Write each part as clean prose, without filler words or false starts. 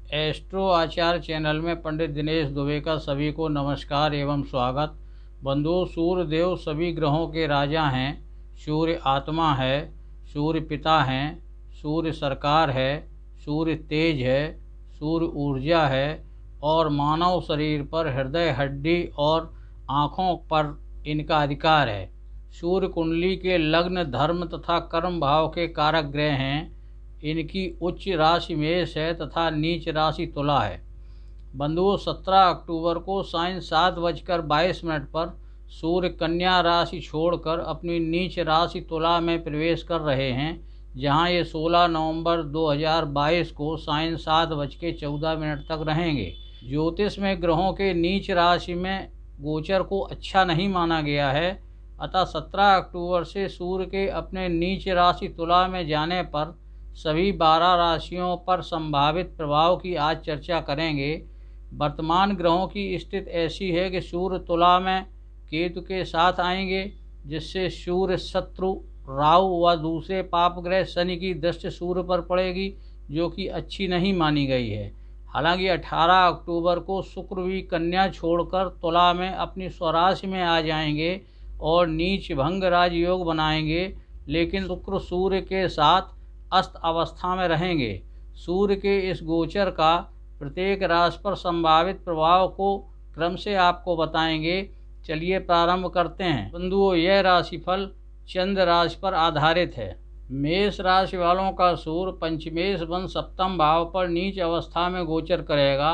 Astro आचार्य channel में पंडित दिनेश दुबे का सभी को नमस्कार एवं स्वागत। बंधुओं, सूर्य देव सभी ग्रहों के राजा हैं। सूर्य आत्मा है, सूर्य पिता हैं, सूर्य सरकार है, सूर्य तेज है, सूर्य ऊर्जा है और मानव शरीर पर हृदय, हड्डी और आँखों पर इनका अधिकार है। सूर्य कुंडली के लग्न, धर्म तथा कर्म भाव के कारक ग्रह हैं। इनकी उच्च राशि मेष है तथा नीच राशि तुला है। बंधुओं, 17 अक्टूबर को सायं 7:22 पर सूर्य कन्या राशि छोड़कर अपनी नीच राशि तुला में प्रवेश कर रहे हैं, जहां ये 16 नवंबर 2022 को सायं 7:14 तक रहेंगे। ज्योतिष में ग्रहों के नीच राशि में गोचर को अच्छा नहीं माना गया है, अतः 17 अक्टूबर से सूर्य के अपने नीच राशि तुला में जाने पर सभी 12 राशियों पर संभावित प्रभाव की आज चर्चा करेंगे। वर्तमान ग्रहों की स्थिति ऐसी है कि सूर्य तुला में केतु के साथ आएंगे, जिससे सूर्य शत्रु राहु व दूसरे पाप ग्रह शनि की दृष्टि सूर्य पर पड़ेगी, जो कि अच्छी नहीं मानी गई है। हालांकि 18 अक्टूबर को शुक्र भी कन्या छोड़कर तुला में अपनी स्वराशि में आ जाएंगे और नीच भंग राजयोग बनाएंगे, लेकिन शुक्र सूर्य के साथ अस्त अवस्था में रहेंगे। सूर्य के इस गोचर का प्रत्येक राशि पर संभावित प्रभाव को क्रम से आपको बताएंगे। चलिए प्रारंभ करते हैं। बंधुओं, यह राशिफल चंद्र राशि पर आधारित है। मेष राशि वालों का सूर्य पंचमेश वन सप्तम भाव पर नीच अवस्था में गोचर करेगा।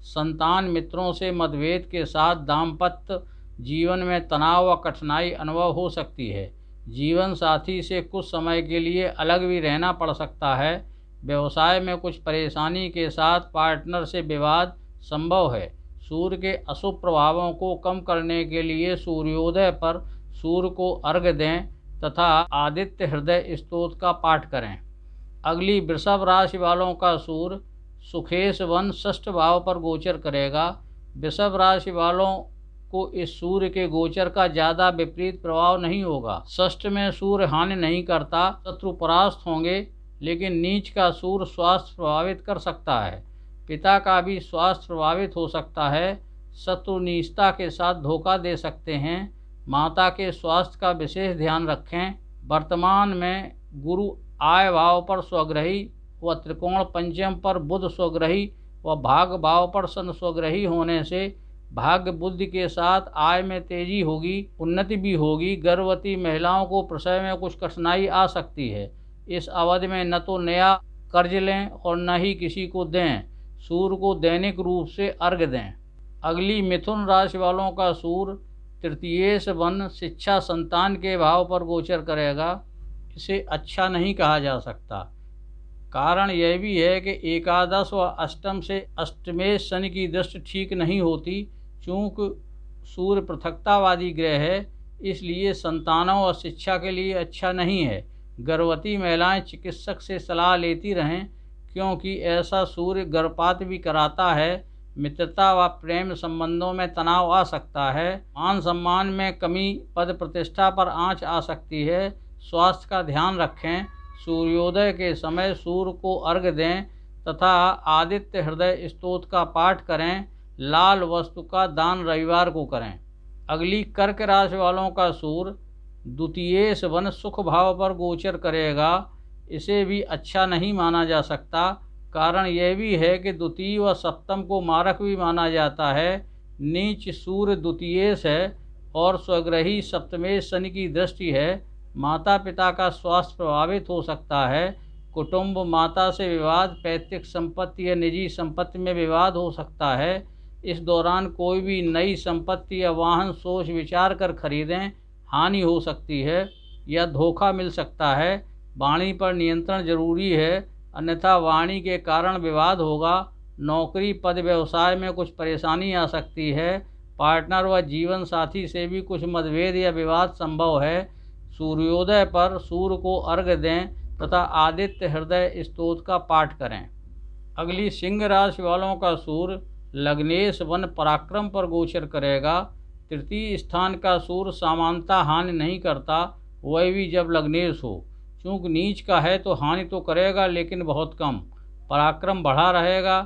संतान मित्रों से मतभेद के साथ दाम्पत्य जीवन में तनाव व कठिनाई अनुभव हो सकती है। जीवन साथी से कुछ समय के लिए अलग भी रहना पड़ सकता है। व्यवसाय में कुछ परेशानी के साथ पार्टनर से विवाद संभव है। सूर्य के अशुभ प्रभावों को कम करने के लिए सूर्योदय पर सूर्य को अर्घ्य दें तथा आदित्य हृदय स्तोत्र का पाठ करें। अगली वृषभ राशि वालों का सूर्य सुखेश वन षष्ठ भाव पर गोचर करेगा। वृषभ राशि वालों को इस सूर्य के गोचर का ज़्यादा विपरीत प्रभाव नहीं होगा। षष्ठ में सूर्य हानि नहीं करता, शत्रु परास्त होंगे, लेकिन नीच का सूर्य स्वास्थ्य प्रभावित कर सकता है। पिता का भी स्वास्थ्य प्रभावित हो सकता है। शत्रु नीचता के साथ धोखा दे सकते हैं। माता के स्वास्थ्य का विशेष ध्यान रखें। वर्तमान में गुरु आय भाव पर स्वग्रही व त्रिकोण पंचम पर बुध स्वग्रही व भाग भाव पर शन स्वग्रही होने से भाग्य बुद्धि के साथ आय में तेजी होगी, उन्नति भी होगी। गर्भवती महिलाओं को प्रसव में कुछ कठिनाई आ सकती है। इस अवधि में न तो नया कर्ज लें और न ही किसी को दें। सूर्य को दैनिक रूप से अर्घ्य दें। अगली मिथुन राशि वालों का सूर्य तृतीयेश वन शिक्षा संतान के भाव पर गोचर करेगा। इसे अच्छा नहीं कहा जा सकता। कारण यह भी है कि एकादश व अष्टम से अष्टमेश शनि की दृष्टि ठीक नहीं होती। चूँकि सूर्य पृथकतावादी ग्रह है, इसलिए संतानों और शिक्षा के लिए अच्छा नहीं है। गर्भवती महिलाएं चिकित्सक से सलाह लेती रहें, क्योंकि ऐसा सूर्य गर्भपात भी कराता है। मित्रता व प्रेम संबंधों में तनाव आ सकता है। मान सम्मान में कमी, पद प्रतिष्ठा पर आंच आ सकती है। स्वास्थ्य का ध्यान रखें। सूर्योदय के समय सूर्य को अर्घ्य दें तथा आदित्य हृदय स्तोत्र का पाठ करें। लाल वस्तु का दान रविवार को करें। अगली कर्क राशि वालों का सूर्य द्वितीयेश वन सुख भाव पर गोचर करेगा। इसे भी अच्छा नहीं माना जा सकता। कारण यह भी है कि द्वितीय व सप्तम को मारक भी माना जाता है। नीच सूर्य द्वितीयेश है और स्वग्रही सप्तमेश शनि की दृष्टि है। माता पिता का स्वास्थ्य प्रभावित हो सकता है। कुटुंब, माता से विवाद, पैतृक संपत्ति या निजी संपत्ति में विवाद हो सकता है। इस दौरान कोई भी नई संपत्ति या वाहन सोच विचार कर खरीदें। हानि हो सकती है या धोखा मिल सकता है। वाणी पर नियंत्रण जरूरी है, अन्यथा वाणी के कारण विवाद होगा। नौकरी, पद, व्यवसाय में कुछ परेशानी आ सकती है। पार्टनर व जीवन साथी से भी कुछ मतभेद या विवाद संभव है। सूर्योदय पर सूर्य को अर्घ्य दें तथा आदित्य हृदय स्तोत्र का पाठ करें। अगली सिंह राशि वालों का सूर्य लग्नेश वन पराक्रम पर गोचर करेगा। तृतीय स्थान का सूर्य सामान्यतः हानि नहीं करता, वह भी जब लग्नेश हो। चूँकि नीच का है तो हानि तो करेगा, लेकिन बहुत कम। पराक्रम बढ़ा रहेगा।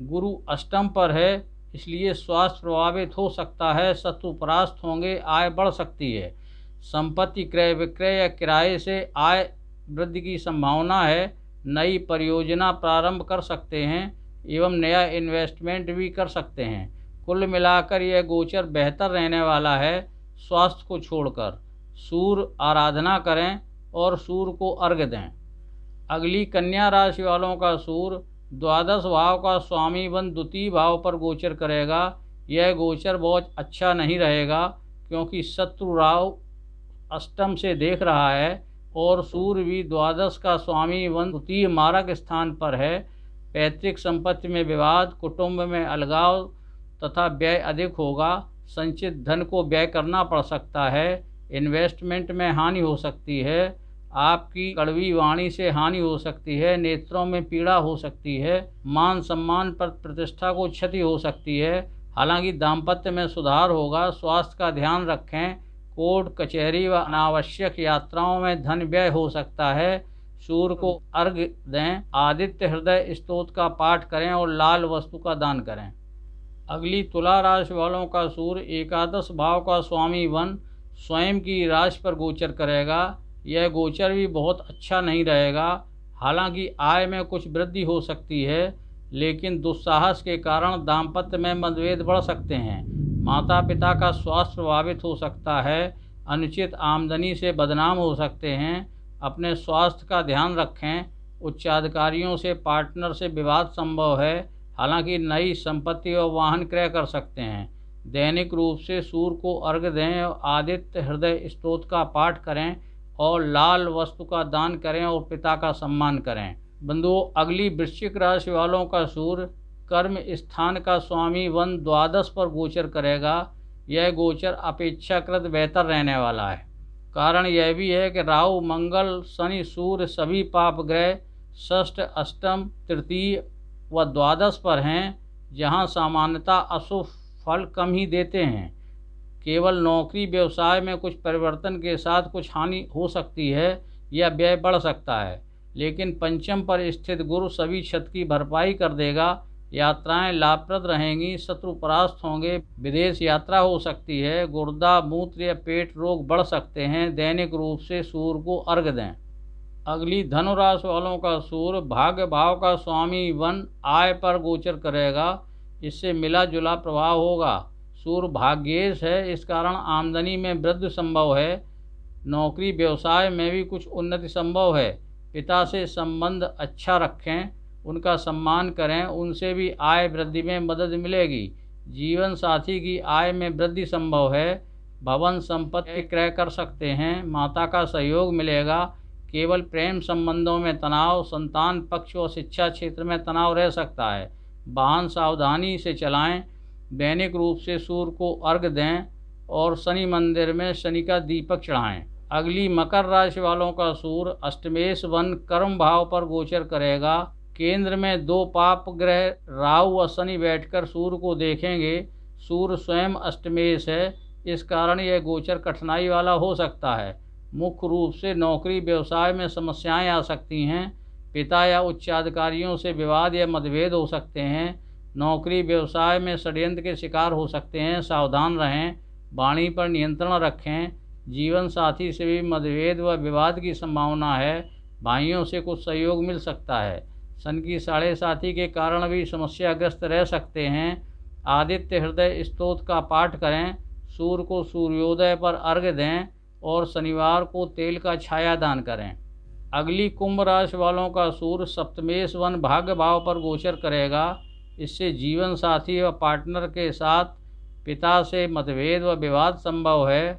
गुरु अष्टम पर है, इसलिए स्वास्थ्य प्रभावित हो सकता है, शत्रु परास्त होंगे, आय बढ़ सकती है। संपत्ति क्रय विक्रय या किराए से आय वृद्धि की संभावना है। नई परियोजना प्रारंभ कर सकते हैं एवं नया इन्वेस्टमेंट भी कर सकते हैं। कुल मिलाकर यह गोचर बेहतर रहने वाला है। स्वास्थ्य को छोड़कर सूर्य आराधना करें और सूर्य को अर्घ्य दें। अगली कन्या राशि वालों का सूर्य द्वादश भाव का स्वामी वन द्वितीय भाव पर गोचर करेगा। यह गोचर बहुत अच्छा नहीं रहेगा, क्योंकि शत्रु राहु अष्टम से देख रहा है और सूर्य भी द्वादश का स्वामी वन द्वितीय मारक स्थान पर है। पैतृक संपत्ति में विवाद, कुटुंब में अलगाव तथा व्यय अधिक होगा। संचित धन को व्यय करना पड़ सकता है। इन्वेस्टमेंट में हानि हो सकती है। आपकी कड़वी वाणी से हानि हो सकती है। नेत्रों में पीड़ा हो सकती है। मान सम्मान पर प्रतिष्ठा को क्षति हो सकती है। हालांकि दाम्पत्य में सुधार होगा। स्वास्थ्य का ध्यान रखें। कोर्ट कचहरी व अनावश्यक यात्राओं में धन व्यय हो सकता है। सूर्य को अर्घ्य दें। आदित्य हृदय स्तोत्र का पाठ करें और लाल वस्तु का दान करें। अगली तुला राशि वालों का सूर्य एकादश भाव का स्वामी वन स्वयं की राशि पर गोचर करेगा। यह गोचर भी बहुत अच्छा नहीं रहेगा। हालांकि आय में कुछ वृद्धि हो सकती है, लेकिन दुस्साहस के कारण दाम्पत्य में मतभेद बढ़ सकते हैं। माता पिता का स्वास्थ्य प्रभावित हो सकता है। अनुचित आमदनी से बदनाम हो सकते हैं। अपने स्वास्थ्य का ध्यान रखें। उच्चाधिकारियों से पार्टनर से विवाद संभव है। हालांकि नई संपत्ति और वाहन क्रय कर सकते हैं। दैनिक रूप से सूर्य को अर्घ्य दें और आदित्य हृदय स्तोत्र का पाठ करें और लाल वस्तु का दान करें और पिता का सम्मान करें। बंधुओं, अगली वृश्चिक राशि वालों का सूर्य कर्म स्थान का स्वामी वन द्वादश पर गोचर करेगा। यह गोचर अपेक्षाकृत बेहतर रहने वाला है। कारण यह भी है कि राहु मंगल शनि सूर्य सभी पाप ग्रह षष्ठ अष्टम तृतीय व द्वादश पर हैं, जहां सामान्यतः अशुभ फल कम ही देते हैं। केवल नौकरी व्यवसाय में कुछ परिवर्तन के साथ कुछ हानि हो सकती है या व्यय बढ़ सकता है, लेकिन पंचम पर स्थित गुरु सभी क्षति की भरपाई कर देगा। यात्राएं लाभप्रद रहेंगी। शत्रु परास्त होंगे। विदेश यात्रा हो सकती है। गुर्दा मूत्र या पेट रोग बढ़ सकते हैं। दैनिक रूप से सूर्य को अर्घ्य दें। अगली धनु राशि वालों का सूर्य भाग्य भाव का स्वामी वन आय पर गोचर करेगा। इससे मिला जुला प्रभाव होगा। सूर्य भाग्येश है, इस कारण आमदनी में वृद्धि संभव है। नौकरी व्यवसाय में भी कुछ उन्नति संभव है। पिता से संबंध अच्छा रखें, उनका सम्मान करें, उनसे भी आय वृद्धि में मदद मिलेगी। जीवन साथी की आय में वृद्धि संभव है। भवन संपत्ति क्रय कर सकते हैं। माता का सहयोग मिलेगा। केवल प्रेम संबंधों में तनाव, संतान पक्ष और शिक्षा क्षेत्र में तनाव रह सकता है। वाहन सावधानी से चलाएं। दैनिक रूप से सूर्य को अर्घ्य दें और शनि मंदिर में शनि का दीपक चढ़ाएं। अगली मकर राशि वालों का सूर्य अष्टमेश वन कर्म भाव पर गोचर करेगा। केंद्र में दो पाप ग्रह राहु व शनि बैठकर सूर्य को देखेंगे। सूर्य स्वयं अष्टमेश है, इस कारण यह गोचर कठिनाई वाला हो सकता है। मुख्य रूप से नौकरी व्यवसाय में समस्याएं आ सकती हैं। पिता या उच्चाधिकारियों से विवाद या मतभेद हो सकते हैं। नौकरी व्यवसाय में षड्यंत्र के शिकार हो सकते हैं। सावधान रहें। वाणी पर नियंत्रण रखें। जीवन साथी से भी मतभेद व विवाद की संभावना है। भाइयों से कुछ सहयोग मिल सकता है। सन की 7.5 के कारण भी समस्याग्रस्त रह सकते हैं। आदित्य हृदय स्तोत्र का पाठ करें। सूर्य को सूर्योदय पर अर्घ्य दें और शनिवार को तेल का छाया दान करें। अगली कुंभ राशि वालों का सूर्य सप्तमेश वन भाग्य भाव पर गोचर करेगा। इससे जीवन साथी व पार्टनर के साथ पिता से मतभेद व विवाद संभव है।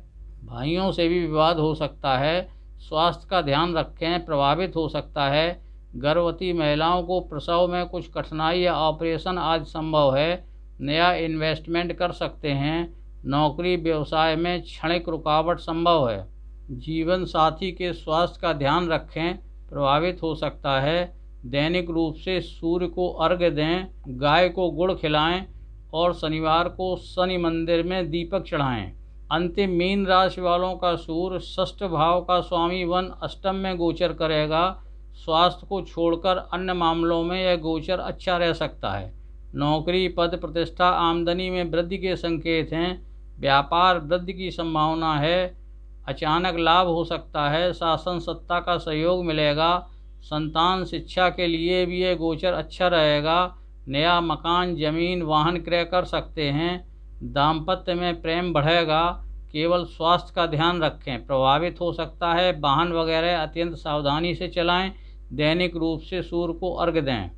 भाइयों से भी विवाद हो सकता है। स्वास्थ्य का ध्यान रखें, प्रभावित हो सकता है। गर्भवती महिलाओं को प्रसव में कुछ कठिनाई या ऑपरेशन आज संभव है। नया इन्वेस्टमेंट कर सकते हैं। नौकरी व्यवसाय में क्षणिक रुकावट संभव है। जीवन साथी के स्वास्थ्य का ध्यान रखें, प्रभावित हो सकता है। दैनिक रूप से सूर्य को अर्घ्य दें। गाय को गुड़ खिलाएं और शनिवार को शनि मंदिर में दीपक चढ़ाएं। अंतिम मीन राशि वालों का सूर्य षष्ठ भाव का स्वामी वन अष्टम में गोचर करेगा। स्वास्थ्य को छोड़कर अन्य मामलों में यह गोचर अच्छा रह सकता है। नौकरी, पद, प्रतिष्ठा, आमदनी में वृद्धि के संकेत हैं। व्यापार वृद्धि की संभावना है। अचानक लाभ हो सकता है। शासन सत्ता का सहयोग मिलेगा। संतान शिक्षा के लिए भी यह गोचर अच्छा रहेगा। नया मकान, जमीन, वाहन क्रय कर सकते हैं। दाम्पत्य में प्रेम बढ़ेगा। केवल स्वास्थ्य का ध्यान रखें, प्रभावित हो सकता है। वाहन वगैरह अत्यंत सावधानी से चलाएं। दैनिक रूप से सूर्य को अर्घ्य दें।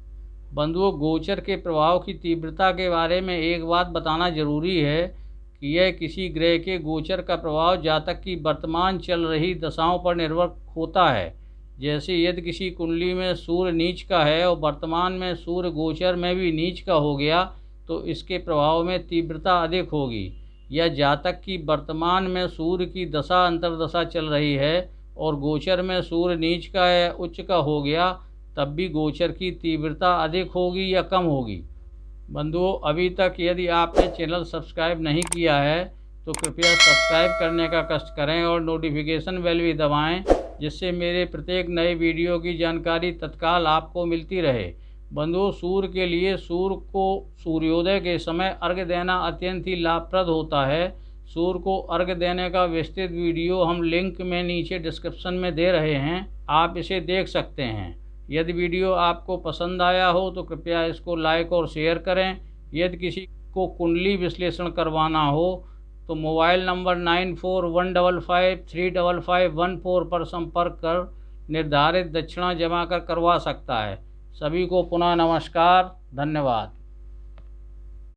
बंधुओं, गोचर के प्रभाव की तीव्रता के बारे में एक बात बताना जरूरी है कि यह किसी ग्रह के गोचर का प्रभाव जातक की वर्तमान चल रही दशाओं पर निर्भर होता है। जैसे यदि किसी कुंडली में सूर्य नीच का है और वर्तमान में सूर्य गोचर में भी नीच का हो गया तो इसके प्रभाव में तीव्रता अधिक होगी। या जातक की वर्तमान में सूर्य की दशा अंतर्दशा चल रही है और गोचर में सूर्य नीच का या उच्च का हो गया, तब भी गोचर की तीव्रता अधिक होगी या कम होगी। बंधुओं, अभी तक यदि आपने चैनल सब्सक्राइब नहीं किया है तो कृपया सब्सक्राइब करने का कष्ट करें और नोटिफिकेशन बेल भी दबाएं, जिससे मेरे प्रत्येक नए वीडियो की जानकारी तत्काल आपको मिलती रहे। बंधुओं, सूर्य के लिए सूर्य को सूर्योदय के समय अर्घ्य देना अत्यंत ही लाभप्रद होता है। सूर्य को अर्घ्य देने का विस्तृत वीडियो हम लिंक में नीचे डिस्क्रिप्शन में दे रहे हैं, आप इसे देख सकते हैं। यदि वीडियो आपको पसंद आया हो तो कृपया इसको लाइक और शेयर करें। यदि किसी को कुंडली विश्लेषण करवाना हो तो मोबाइल नंबर 9415535514 पर संपर्क कर निर्धारित दक्षिणा जमा कर करवा सकता है। सभी को पुनः नमस्कार, धन्यवाद।